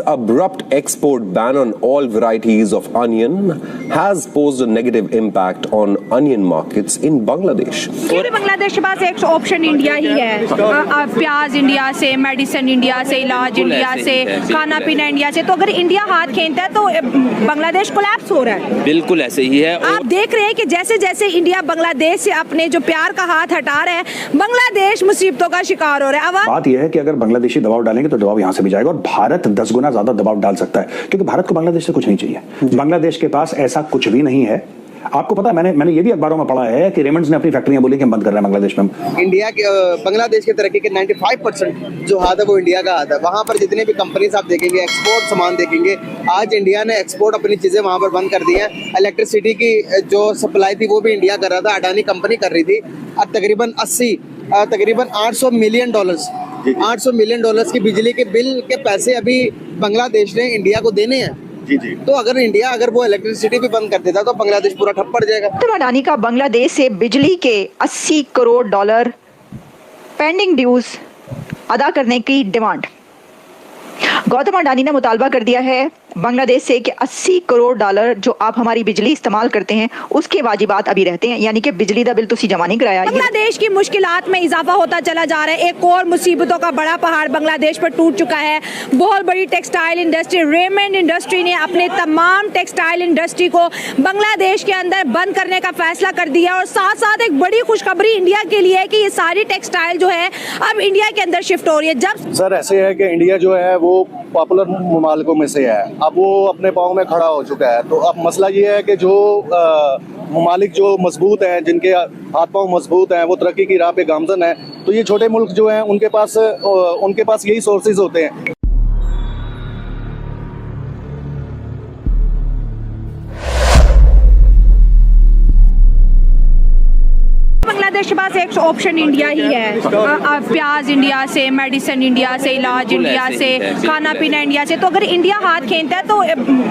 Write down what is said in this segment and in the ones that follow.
abrupt export ban on all varieties of onion has posed a negative impact on onion markets in Bangladesh. फिर बांग्लादेश के पास एक option India ही है, प्याज India से, medicine India से, इलाज इंडिया से, खाना पीना इंडिया से। तो अगर इंडिया हाथ खींचता है तो बांग्लादेश कोलैप्स हो रहा है। बिल्कुल ऐसे ही है। आप देख रहे हैं कि जैसे जैसे इंडिया बांग्लादेश से अपने जो प्यार का हाथ हटा रहा है, बांग्लादेश मुसीबतों का शिकार हो रहा है। अब बात यह है कि अगर बांग्लादेशी दबाव डालेंगे तो दबाव यहां से भी जाएगा और भारत 10 गुना ज्यादा दबाव डाल सकता है, क्योंकि भारत को बांग्लादेश से कुछ नहीं चाहिए। बांग्लादेश के पास ऐसा कुछ भी नहीं है। आपको पता है, मैंने ये भी अखबारों में पढ़ा है कि रेमंड्स ने अपनी फैक्ट्रियां बोली कि हम बंद कर रहे हैं बांग्लादेश में। इंडिया के बांग्लादेश की तरक्की के 95% जो हाथ है वो इंडिया का हाथ है। वहाँ पर जितने भी कंपनीज आप देखेंगे, एक्सपोर्ट सामान देखेंगे, आज इंडिया ने एक्सपोर्ट अपनी चीजें वहाँ पर बंद कर दी हैं। इलेक्ट्रिसिटी की जो सप्लाई थी वो भी इंडिया कर रहा था, अडानी कंपनी कर रही थी। अब तकरीबन 800 मिलियन डॉलर्स 800 मिलियन डॉलर्स की बिजली के बिल के पैसे अभी बांग्लादेश ने इंडिया को देने हैं। जी। तो अगर इंडिया वो इलेक्ट्रिसिटी भी बंद कर देता तो बांग्लादेश पूरा ठप पड़ जाएगा। तो अडानी का बांग्लादेश से बिजली के 80 करोड़ डॉलर पेंडिंग ड्यूज अदा करने की डिमांड। गौतम अडानी ने मुतालबा कर दिया है बांग्लादेश से कि 80 करोड़ डॉलर जो आप हमारी बिजली इस्तेमाल करते हैं उसके वाजिबात अभी रहते हैं, यानी कि बिजली का बिल तो जमा नहीं कराया। बांग्लादेश की मुश्किलात में इजाफा होता चला जा रहा है। एक और मुसीबतों का बड़ा पहाड़ बांग्लादेश पर टूट चुका है। बहुत बड़ी टेक्सटाइल इंडस्ट्री, रेमंड इंडस्ट्री ने अपने तमाम टेक्सटाइल इंडस्ट्री को बांग्लादेश के अंदर बंद करने का फैसला कर दिया। और साथ साथ एक बड़ी खुशखबरी इंडिया के लिए है कि ये सारी टेक्सटाइल जो है अब इंडिया के अंदर शिफ्ट हो रही है। जब सर ऐसे है कि इंडिया जो है वो पॉपुलर ममालिकों में से है, अब वो अपने पाँव में खड़ा हो चुका है। तो अब मसला ये है कि जो ममालिक जो मजबूत हैं, जिनके हाथ पाँव मजबूत हैं, वो तरक्की की राह पे गामजन है, तो ये छोटे मुल्क जो हैं उनके पास यही सोर्सेज होते हैं। बांग्लादेश के पास एक ऑप्शन इंडिया ही है, प्याज इंडिया से, मेडिसिन इंडिया से, इलाज इंडिया से, खाना पीना इंडिया से। तो अगर इंडिया हाथ खींचता है तो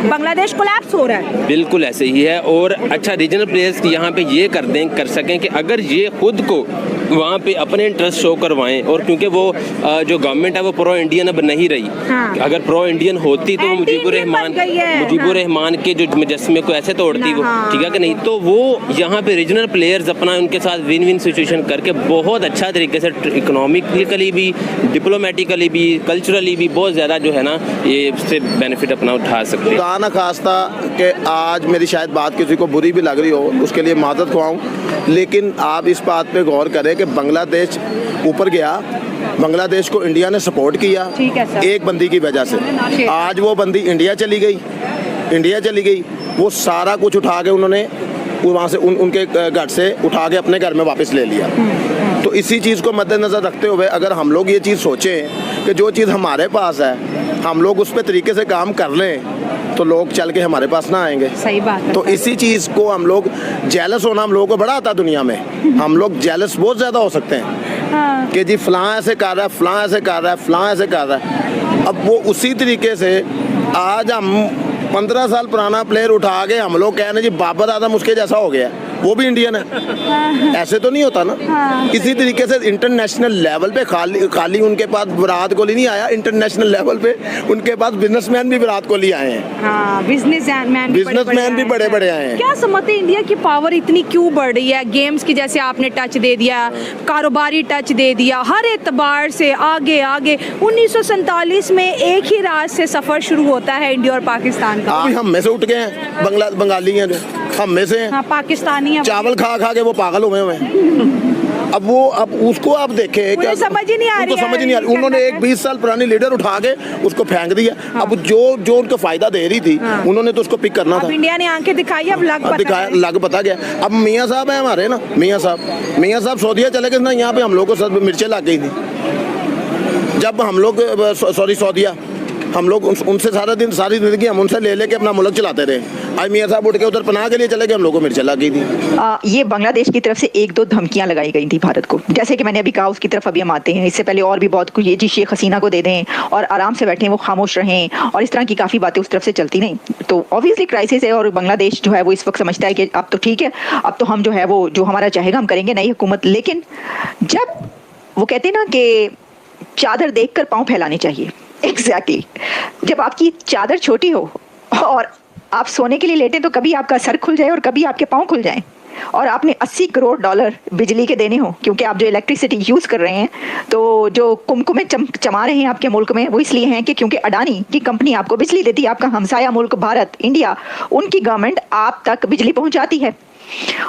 बांग्लादेश कोलैप्स हो रहा है। बिल्कुल ऐसे ही है। और अच्छा रीजनल प्लेयर्स यहाँ पे ये कर सकें कि अगर ये खुद को वहाँ पे अपने इंटरेस्ट शो करवाएं, और क्योंकि वो जो गवर्नमेंट है वो प्रो इंडियन अब नहीं रही। हाँ। अगर प्रो इंडियन होती तो मुजीबुर रहमान के जो मुजस्मे को ऐसे तोड़ती वो, ठीक है कि नहीं। तो वो यहाँ पे रीजनल प्लेयर्स अपना उनके साथ विन विन सिचुएशन करके बहुत अच्छा तरीके से इकोनॉमिकली भी, डिप्लोमेटिकली भी, कल्चरली भी बहुत ज़्यादा जो है ना ये इससे बेनिफिट अपना उठा सकते हैं। खुदा न खास्ता कि आज मेरी शायद बात किसी को बुरी भी लग रही हो, उसके लिए माजरत ख्वाऊं, लेकिन आप इस बात पे गौर करें कि बांग्लादेश ऊपर गया, बांग्लादेश को इंडिया ने सपोर्ट किया एक बंदी की वजह से। आज वो बंदी इंडिया चली गई, वो सारा कुछ उठा के उन्होंने वहाँ से उनके घर से उठा के अपने घर में वापस ले लिया। तो इसी चीज़ को मद्देनज़र रखते हुए अगर हम लोग ये चीज़ सोचें कि जो चीज़ हमारे पास है हम लोग उस पर तरीके से काम कर लें तो लोग चल के हमारे पास ना आएंगे। सही बात है। तो इसी चीज़ को हम लोग जेलस होना हम लोगों को बड़ा आता दुनिया में, हम लोग जेलस बहुत ज़्यादा हो सकते हैं। हाँ। कि जी फलां ऐसे कर रहा है, फलां ऐसे कर रहा है, फलां ऐसे कर रहा है। अब वो उसी तरीके से आज हम 15 साल पुराना प्लेयर उठा के हम लोग कह रहे हैं जी बाबर आजम उसके जैसा हो गया, वो भी इंडियन है। ऐसे तो नहीं होता ना। इसी तरीके से इंटरनेशनल लेवल पे खाली उनके पास विराट कोहली नहीं आया, इंटरनेशनल लेवल पे उनके पास बिजनेसमैन भी विराट कोहली आए हैं। बिजनेसमैन भी बड़े बड़े आए हैं। क्या समझते हैं इंडिया की पावर इतनी क्यों बढ़ रही है? गेम्स की जैसे आपने टच दे दिया, कारोबारी टच दे दिया, हर एतबार से आगे 1947 में एक ही रात से सफर शुरू होता है इंडिया और पाकिस्तान का। हम में से उठ गए हैं, बंगाली हैं जो हम में से हैं। पाकिस्तानी चावल खा के वो पागल हुए हैं। अब उसको आप देखें क्या समझ ही नहीं आ रही। उन्होंने एक 20 साल पुरानी लीडर उठा के उसको फेंक दिया। अब जो उनको फायदा दे रही थी उन्होंने तो उसको पिक करना था। इंडिया ने आंखें दिखाई, अब लग पता गया। अब मियाँ साहब है हमारे ना, मियाँ साहब सऊदीया चले गए ना, यहाँ पे हम लोग को सब मिर्चें लग गई थी जब हम लोग सऊदीया हम लोग उनसे सारी जिंदगी हम उनसे ले लेके अपना मुल्क चलाते रहे। आज मियाँ साहब उठ के उधर पनाह के लिए चले गए, हम लोगों को मिर्च लग गई थी। ये बांग्लादेश की तरफ से 1-2 धमकियां लगाई गई थी भारत को, जैसे कि मैंने अभी कहा उसकी तरफ अभी हम आते हैं। इससे पहले और भी बहुत कुछ, ये जी शेख हसीना को दे दें और आराम से बैठें, वो खामोश रहें, और इस तरह की काफ़ी बातें उस तरफ से चलती नहीं। तो ऑब्वियसली क्राइसिस है और बांग्लादेश जो है वो इस वक्त समझता है कि अब तो ठीक है, अब तो हम जो है वो जो हमारा चाहेगा हम करेंगे, नई हुकूमत। लेकिन जब वो कहते हैं ना कि चादर देखकर पाँव फैलाने चाहिए, एग्जैक्टली जब आपकी चादर छोटी हो और आप सोने के लिए लेटे तो कभी आपका सर खुल जाए और कभी आपके पाँव खुल जाए और आपने 80 करोड़ डॉलर बिजली के देने हो, क्योंकि आप जो इलेक्ट्रिसिटी यूज़ कर रहे हैं तो जो कुमकुमें चमा रहे हैं आपके मुल्क में वो इसलिए हैं कि क्योंकि अडानी की कंपनी आपको बिजली देती है, आपका हमसाया मुल्क भारत इंडिया, उनकी गवर्नमेंट आप तक बिजली पहुंचाती है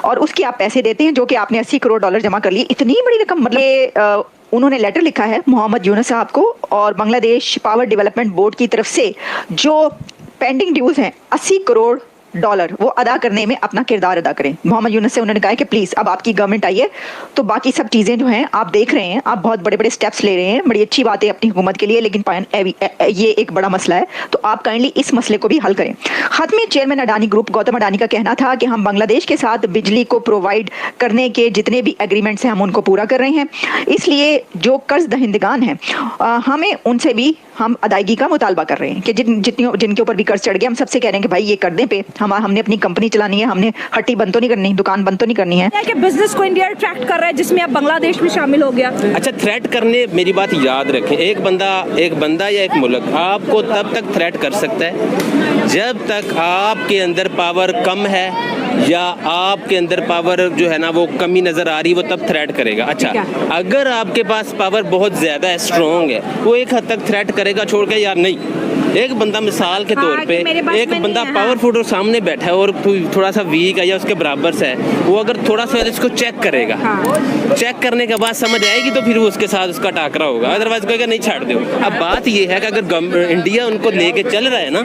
और उसके आप पैसे देते हैं जो कि आपने 80 करोड़ डॉलर जमा कर लिए। इतनी बड़ी रकम, मतलब उन्होंने लेटर लिखा है मोहम्मद यूनुस साहब को और बांग्लादेश पावर डेवलपमेंट बोर्ड की तरफ से जो पेंडिंग ड्यूज हैं 80 करोड़ डॉलर वो अदा करने में अपना किरदार अदा करें। मोहम्मद यूनुस से उन्होंने कहा कि प्लीज अब आपकी गवर्नमेंट आई है तो बाकी सब चीजें जो हैं आप देख रहे हैं, आप बहुत बड़े बड़े स्टेप्स ले रहे हैं, बड़ी अच्छी बात है अपनी हुकूमत के लिए, लेकिन ये एक बड़ा मसला है तो आप काइंडली इस मसले को भी हल करें। खत में चेयरमैन अडानी ग्रुप गौतम अडानी का कहना था कि हम बांग्लादेश के साथ बिजली को प्रोवाइड करने के जितने भी एग्रीमेंट्स हैं हम उनको पूरा कर रहे हैं, इसलिए जो कर्ज दहिंदगान हैं हमें उनसे भी हम अदायगी का मुतालबा कर रहे हैं कि जिनके ऊपर भी कर्ज चढ़ गया हम सबसे कह रहे हैं कि भाई ये कर दें पे, हमने अपनी कंपनी चलानी है, हमने हट्टी बंद तो नहीं करनी, दुकान बंद तो नहीं करनी है। कि बिजनेस को इंडिया अट्रैक्ट कर रहा है जिसमें अब बांग्लादेश भी शामिल हो गया। अच्छा, थ्रेट करने, मेरी बात याद रखें, एक बंदा या एक मुल्क आपको तब तक थ्रेट कर सकता है जब तक आपके अंदर पावर कम है या आपके अंदर पावर जो है ना वो कमी नजर आ रही है, वो तब थ्रेट करेगा। अच्छा, अगर आपके पास पावर बहुत ज्यादा है, स्ट्रॉन्ग है, वो एक हद तक थ्रेट करेगा, छोड़ के यार नहीं। एक बंदा मिसाल के तौर पे एक बंदा पावरफुल और सामने बैठा है और थोड़ा सा वीक है या उसके बराबर से है, वो अगर थोड़ा सा इसको चेक करेगा, चेक करने के बाद समझ आएगी तो फिर वो उसके साथ उसका टाकरा होगा, अदरवाइज कहेगा नहीं छाड़ दो। अब बात ये है कि अगर इंडिया उनको लेके चल रहा है ना,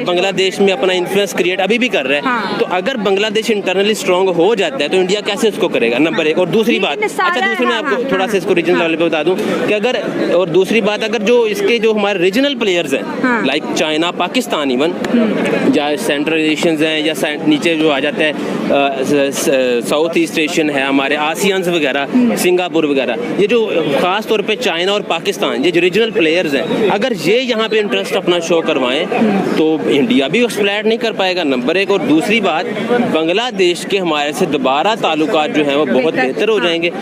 बांग्लादेश में अपना इन्फ्लुएंस क्रिएट अभी भी कर रहा है, तो अगर बांग्लादेश इंटरनली स्ट्रॉन्ग हो जाता है तो इंडिया कैसे उसको करेगा, नंबर एक। और दूसरी बात, अच्छा दूसरी मैं आपको थोड़ा सा इसको रीजनल लेवल पे बता दूं कि अगर, और दूसरी बात, अगर जो इसके जो हमारे रीजनल प्लेयर्स हैं लाइक चाइना, पाकिस्तान, इवन या सेंट्रल एशियंस हैं या नीचे जो आ जाता है साउथ ईस्ट एशियन है, हमारे आसियान्स वगैरह, सिंगापुर वगैरह, ये जो खास तौर पे चाइना और पाकिस्तान, ये जो रीजनल प्लेयर्स हैं, अगर ये यहाँ पे इंटरेस्ट अपना शो करवाएं तो इंडिया भी एक्सप्लॉइट नहीं कर पाएगा, नंबर एक। और दूसरी बात, बांग्लादेश के हमारे से दोबारा ताल्लुकात जो हैं वो बहुत बेहतर हो जाएंगे।